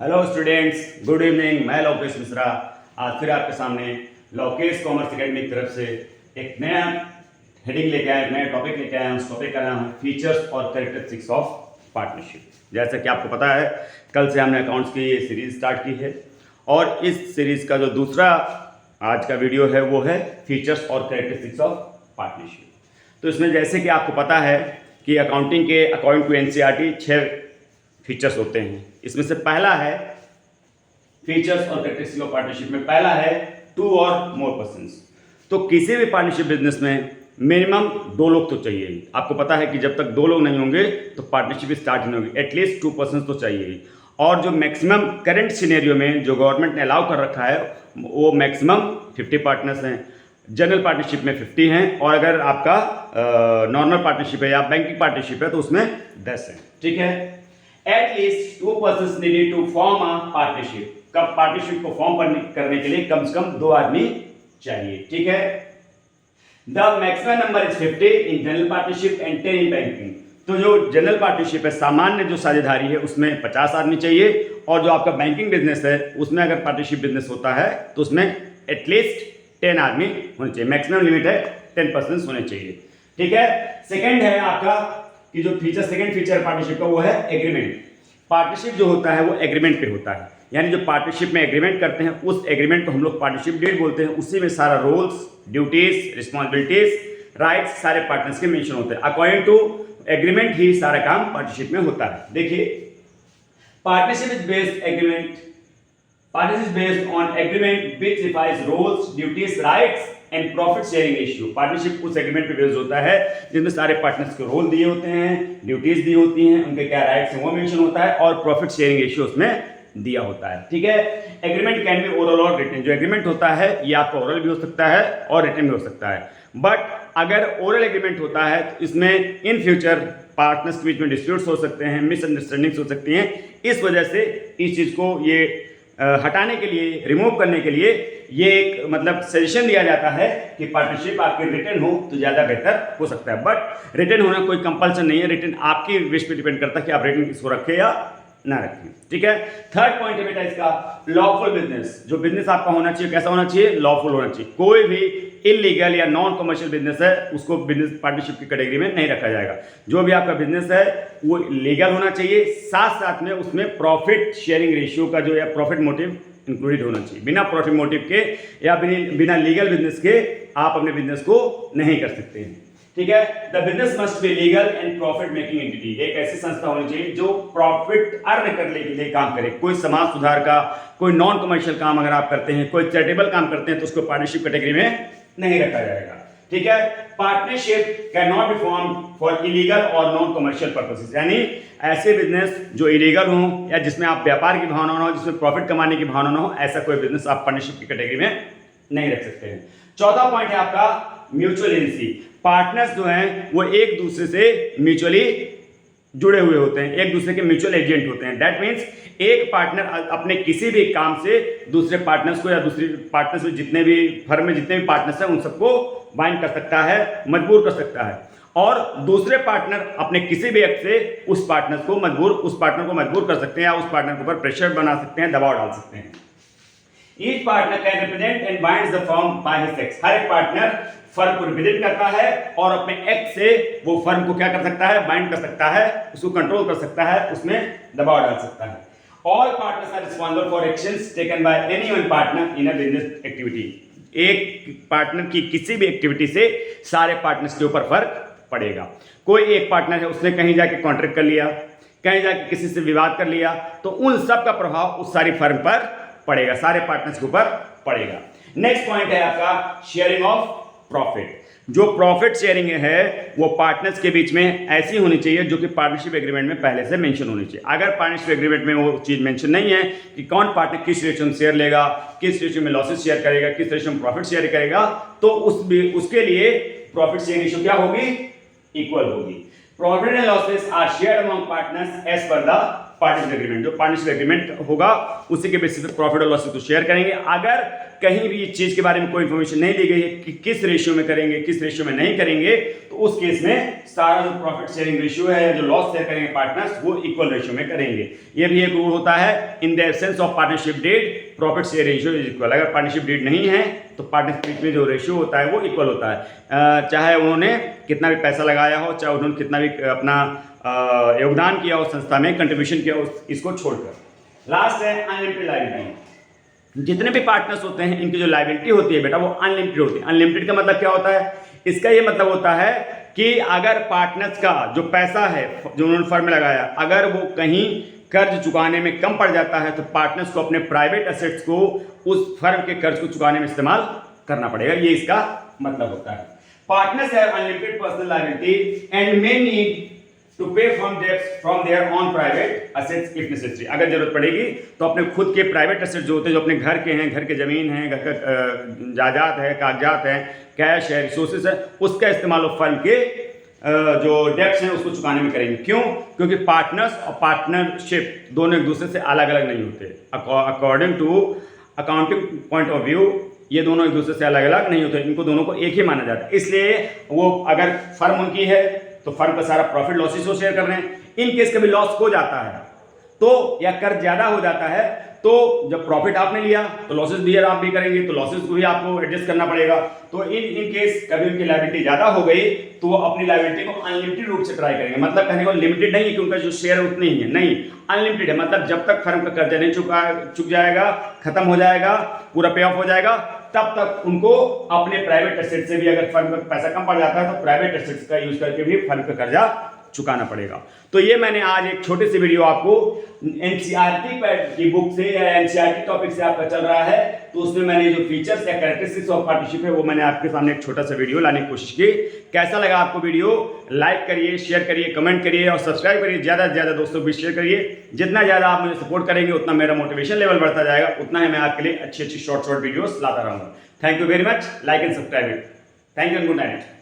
Hello students, good evening. मैं लोकेश मिश्रा आज फिर आपके सामने लोकेश कॉमर्स एकेडमी की तरफ से एक नया हेडिंग लेके आया, एक नया टॉपिक लेके आया हूँ। उस टॉपिक का नाम है फीचर्स और कैरेक्टरिस्टिक्स ऑफ पार्टनरशिप। जैसा कि आपको पता है, कल से हमने अकाउंट्स की ये सीरीज स्टार्ट की है और इस सीरीज का जो दूसरा आज का वीडियो है वो है फीचर्स और कैरेक्टरिस्टिक्स ऑफ पार्टनरशिप। तो इसमें जैसे कि आपको पता है कि अकाउंटिंग के अकॉर्डिंग टू एनसीईआरटी 6 फीचर्स होते हैं। इसमें से पहला है फीचर्स और कैरेक्टरिस्टिक्स ऑफ पार्टनरशिप में पहला है 2 और मोर पर्सन्स। तो किसी भी पार्टनरशिप बिजनेस में मिनिमम 2 लोग तो चाहिए ही। आपको पता है कि जब तक 2 लोग नहीं होंगे तो पार्टनरशिप स्टार्ट नहीं होगी। एटलीस्ट 2 पर्सन तो चाहिए ही। और जो मैक्सिमम करंट सिनेरियो में जो गवर्नमेंट ने अलाउ कर रखा है वो मैक्सिमम 50 पार्टनर्स हैं। जनरल पार्टनरशिप में 50 हैं और अगर आपका नॉर्मल पार्टनरशिप है या बैंकिंग पार्टनरशिप है तो उसमें 10 हैं। ठीक है। At least 2 persons needed to form a partnership। कब पार्टनरशिप को फॉर्म करने के लिए कम से कम 2 आदमी चाहिए। ठीक है। The maximum number is 50 in general partnership and 10 in banking। तो जो जनरल पार्टनरशिप है, सामान्य जो साझेदारी है, उसमें 50 आदमी चाहिए और जो आपका बैंकिंग बिजनेस है उसमें अगर पार्टनरशिप बिजनेस होता है तो उसमें एटलीस्ट 10 आदमी होने चाहिए। मैक्सिमम लिमिट है 10 पर्सन होने चाहिए। ठीक है। सेकेंड है आपका कि जो सेकंड फीचर पार्टनरशिप का वो है एग्रीमेंट। पार्टनरशिप जो होता है वो एग्रीमेंट पे होता है, यानी जो पार्टनरशिप में एग्रीमेंट करते हैं उस एग्रीमेंट को हम लोग पार्टनरशिप डीड बोलते हैं। उसी में सारा रोल्स, ड्यूटीज, रिस्पॉन्सिबिलिटीज, राइट्स सारे पार्टनर्स के मेंशन होते हैं। अकॉर्डिंग टू एग्रीमेंट ही सारा काम पार्टनरशिप में होता है। देखिए, partnership is based on agreement which defines roles, duties, rights and profit sharing ratio. Partnership उस एग्रीमेंट पे बेस्ड होता है जिसमें सारे पार्टनर्स के रोल दिए होते हैं, ड्यूटीज दी होती हैं, उनके क्या राइट्स हैं वो मेंशन होता है और प्रॉफिट शेयरिंग रेशियो उसमें दिया होता है। ठीक है। एग्रीमेंट कैन बी ओरल और रिटन। जो एग्रीमेंट होता है ये आपका ओरल भी हो सकता है और रिटन भी हो सकता है। बट अगर ओरल एग्रीमेंट होता है तो इसमें इन फ्यूचर पार्टनर्स के बीच में डिस्प्यूट्स हो सकते हैं, मिसअंडरस्टैंडिंग्स हो सकती हैं। इस वजह से इस चीज को ये हटाने के लिए, रिमूव करने के लिए ये एक मतलब सजेशन दिया जाता है कि पार्टनरशिप आपकी रिटर्न हो तो ज़्यादा बेहतर हो सकता है। बट रिटर्न होना कोई कंपल्सन नहीं है। रिटर्न आपकी विश पे डिपेंड करता है कि आप रिटर्न इसको रखें या ना रखें। ठीक है। थर्ड पॉइंट है बेटा इसका लॉफुल बिजनेस। जो बिजनेस आपका होना चाहिए कैसा होना चाहिए? लॉफुल होना चाहिए। कोई भी इलीगल या नॉन कमर्शियल बिजनेस है उसको बिजनेस पार्टनरशिप की कैटेगरी में नहीं रखा जाएगा। जो भी आपका बिजनेस है वो लीगल होना चाहिए, साथ साथ में उसमें प्रॉफिट शेयरिंग रेशियो का जो या प्रॉफिट मोटिव इंक्लूडेड होना चाहिए। बिना प्रॉफिट मोटिव के या बिना लीगल बिजनेस के आप अपने बिजनेस को नहीं कर सकते हैं। ठीक है। The business must be legal and profit making entity. एक ऐसी संस्था होनी चाहिए जो प्रॉफिट अर्न करने के लिए काम करे। कोई समाज सुधार का, कोई नॉन कमर्शियल काम अगर आप करते हैं, कोई चैरिटेबल काम करते हैं तो उसको पार्टनरशिप कैटेगरी में नहीं रखा जाएगा। ठीक है। Partnership can not be form for illegal और नॉन कमर्शियल पर्पसेस। यानी ऐसे बिजनेस जो इलीगल हो या जिसमें आप व्यापार की भावना ना हो, जिसमें प्रॉफिट कमाने की भावना ना हो, ऐसा कोई बिजनेस आप पार्टनरशिप की कैटेगरी में नहीं रख सकते हैं। चौथा पॉइंट है आपका म्यूचुअल एजेंसी। पार्टनर्स जो हैं वो एक दूसरे से म्यूचुअली जुड़े हुए होते हैं, एक दूसरे के म्यूचुअल एजेंट होते हैं। दैट मीन्स एक पार्टनर अपने किसी भी काम से दूसरे पार्टनर्स को या दूसरे पार्टनर्स में जितने भी फर्म में जितने भी पार्टनर्स हैं उन सबको बाइंड कर सकता है, मजबूर कर सकता है। और दूसरे पार्टनर अपने किसी भी एक्ट से उस पार्टनर को मजबूर कर सकते हैं या उस पार्टनर के ऊपर प्रेशर बना सकते हैं, दबाव डाल सकते हैं। Each partner can represent and binds the firm by his acts। हर एक पार्टनर फर्म को रिप्रेजेंट करता है और अपने एक्ट से वो फर्म को क्या कर सकता है? बाइंड कर सकता है, उसको कंट्रोल कर सकता है, उसमें दबाव डाल सकता है। All partners are responsible for actions taken by any one partner in a business activity। एक पार्टनर की किसी भी एक्टिविटी से सारे पार्टनर्स के ऊपर फर्क पड़ेगा। कोई एक पार्टनर है उसने कहीं जाके कॉन्ट्रैक्ट कर लिया, कहीं जाके किसी से विवाद कर लिया तो उन सब का प्रभाव उस सारी फर्म पर पड़ेगा, सारे पार्टनर्स के ऊपर पड़ेगा। नेक्स्ट पॉइंट है आपका शेयरिंग ऑफ प्रॉफिट। जो प्रॉफिट शेयरिंग है वो पार्टनर्स के बीच में ऐसी होनी चाहिए जो कि पार्टनरशिप एग्रीमेंट में पहले से मेंशन होनी चाहिए। अगर पार्टनरशिप एग्रीमेंट में वो चीज मेंशन नहीं है कि कौन पार्टनर किस रेशियो में शेयर लेगा, किस रेशियो में लॉसेस शेयर करेगा, किस रेशियो में प्रॉफिट शेयर करेगा, तो उसके लिए प्रॉफिट शेयरिंग रेशियो क्या होगी? इक्वल होगी। Profit and losses are shared among partners as per the partnership agreement. जो पार्टनरशिप एग्रीमेंट होगा उसी के बेसिस पे प्रॉफिट और लॉस को शेयर करेंगे। अगर कहीं भी इस चीज के बारे में कोई इन्फॉर्मेशन नहीं दी गई है कि किस रेशियो में करेंगे, किस रेशियो में नहीं करेंगे, तो उस केस में सारा जो प्रॉफिट शेयरिंग रेशियो है, जो लॉस शेयर करेंगे पार्टनर्स, वो इक्वल रेशियो में करेंगे। ये भी एक रूल होता है, in the absence of partnership deed profit share ratio is equal. अगर पार्टनरशिप डीड नहीं है तो पार्टनरशिप में जो रेशियो होता है वो इक्वल होता है, चाहे उन्होंने कितना भी पैसा लगाया हो, चाहे उन्होंने कितना भी अपना योगदान किया हो संस्था में, कंट्रीब्यूशन किया हो, इसको छोड़कर। लास्ट है अनलिमिटेड लायबिलिटी। जितने भी पार्टनर्स होते हैं इनकी जो लायबिलिटी होती है बेटा वो अनलिमिटेड होती है। अनलिमिटेड का मतलब क्या होता है? इसका ये मतलब होता है कि अगर पार्टनर्स का जो पैसा है जो उन्होंने फर्म में लगाया, अगर वो कहीं कर्ज चुकाने में कम पड़ जाता है तो पार्टनर्स को अपने प्राइवेट एसेट्स को उस फर्म के कर्ज को चुकाने में इस्तेमाल करना पड़ेगा। ये इसका मतलब होता है। Partners have unlimited personal liability and may need to pay from debts from their own private assets if necessary. अगर जरूरत पड़ेगी तो अपने खुद के प्राइवेट एसेट्स जो होते हैं, जो अपने घर के हैं, घर के जमीन है, घर का जायदाद है, कागजात है, कैश है, रिसोर्सेज है, उसका इस्तेमाल वो फर्म के जो डेब्ट्स हैं उसको चुकाने में करेंगे। क्यों? क्योंकि पार्टनर्स और पार्टनरशिप दोनों एक दूसरे से अलग अलग नहीं होते। According to accounting point of view ये दोनों एक दूसरे से अलग अलग नहीं होते, इनको दोनों को एक ही माना जाता है। इसलिए वो अगर फर्म उनकी है तो फर्म का सारा प्रॉफिट लॉसेस को शेयर कर रहे हैं। इन केस कभी लॉस हो जाता है तो, या कर्ज ज्यादा हो जाता है तो जब प्रॉफिट आपने लिया तो लॉसेस भी आप भी करेंगे, तो लॉसेस को भी आपको एडजस्ट करना पड़ेगा। तो इन केस कभी उनकी लायबिलिटी ज्यादा हो गई तो वो अपनी लायबिलिटी को अनलिमिटेड रूप से ट्राई करेंगे। मतलब कहने को लिमिटेड नहीं है कि उनका जो शेयर है उतनी ही है, नहीं, अनलिमिटेड है। मतलब जब तक फर्म का कर्जा नहीं चुक जाएगा, खत्म हो जाएगा, पूरा पे ऑफ हो जाएगा, तब तक उनको अपने प्राइवेट एसेट से भी, अगर फर्म का पैसा कम पड़ जाता है तो प्राइवेट एसेट्स का यूज करके भी फर्म का कर्जा चुकाना पड़ेगा। तो ये मैंने आज एक छोटी सी वीडियो आपको एनसीईआरटी की बुक से या एनसीईआरटी टॉपिक से आपका चल रहा है, तो उसमें मैंने जो फीचर्स या कैरेक्टरिस्टिक्स ऑफ पार्टनरशिप है वो मैंने आपके सामने एक छोटा सा वीडियो लाने की कोशिश की। कैसा लगा आपको वीडियो? लाइक करिए, शेयर करिए, कमेंट करिए और सब्सक्राइब करिए। ज्यादा से ज्यादा दोस्तों भी शेयर करिए। जितना ज्यादा आप मुझे सपोर्ट करेंगे उतना मेरा मोटिवेशन लेवल बढ़ता जाएगा, उतना ही मैं आपके लिए अच्छी अच्छी शॉर्ट वीडियोस लाता रहूंगा। Thank you very much. Like and subscribe it. Thank you and good night.